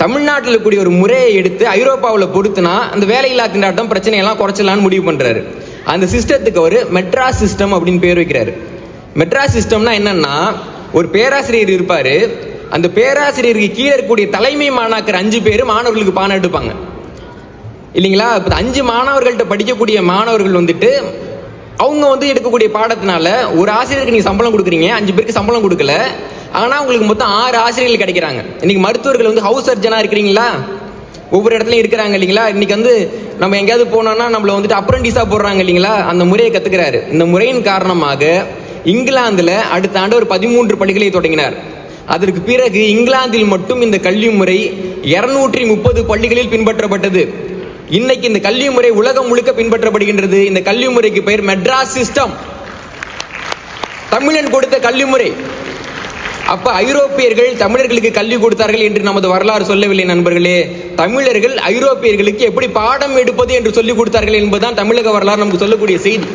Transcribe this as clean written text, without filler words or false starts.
தமிழ்நாட்டில் இருக்கக்கூடிய ஒரு முறையை எடுத்து ஐரோப்பாவில் பொறுத்துனா அந்த வேலையில்லா திண்டாட்டம் பிரச்சனையெல்லாம் குறைச்சலான்னு முடிவு பண்ணுறாரு. அந்த சிஸ்டத்துக்கு அவர் மெட்ராஸ் சிஸ்டம் அப்படின்னு பேர் வைக்கிறாரு. மெட்ராஸ் சிஸ்டம்னா என்னன்னா, ஒரு பேராசிரியர் இருப்பார். அந்த பேராசிரியருக்கு கீழே இருக்கக்கூடிய தலைமை மாணாக்கர் 5 பேர் மாணவர்களுக்கு பாடம் எடுப்பாங்க இல்லைங்களா. இப்போ 5 மாணவர்கள்ட்ட படிக்கக்கூடிய மாணவர்கள் வந்துட்டு அவங்க எடுக்கக்கூடிய பாடத்தினால ஒரு ஆசிரியருக்கு நீங்கள் சம்பளம் கொடுக்குறீங்க, 5 பேருக்கு சம்பளம் கொடுக்கல. ஆனால் உங்களுக்கு மொத்தம் 6 ஆசிரியர்கள் கிடைக்கிறாங்க. இன்னைக்கு மருத்துவர்கள் ஹவுஸ் சர்ஜனாக இருக்கிறீங்களா, ஒவ்வொரு இடத்துலையும் இருக்கிறாங்க இல்லைங்களா. இன்னைக்கு நம்ம எங்கேயாவது போனோம்னா நம்மளை அப்ரண்டிஸாக போடுறாங்க இல்லைங்களா. அந்த முறையை கற்றுக்கிறாரு. இந்த முறையின் காரணமாக இங்கிலாந்தில் அடுத்த ஆண்டு ஒரு 13 பள்ளிகளை தொடங்கினார். அதற்கு பிறகு இங்கிலாந்தில் மட்டும் இந்த கல்வி முறை 230 பள்ளிகளில் பின்பற்றப்பட்டது. இன்னைக்கு இந்த கல்வி முறை உலகம் முழுக்க பின்பற்றப்படுகின்றது. இந்த கல்வி முறைக்கு பெயர் மெட்ராஸ் சிஸ்டம், தமிழன் கொடுத்த கல்வி முறை. அப்ப ஐரோப்பியர்கள் தமிழர்களுக்கு கல்வி கொடுத்தார்கள் என்று நமது வரலாறு சொல்லவில்லை நண்பர்களே. தமிழர்கள் ஐரோப்பியர்களுக்கு எப்படி பாடம் எடுப்பது என்று சொல்லிக் கொடுத்தார்கள் என்பதுதான் தமிழக வரலாறு நமக்கு சொல்லக்கூடிய செய்தி.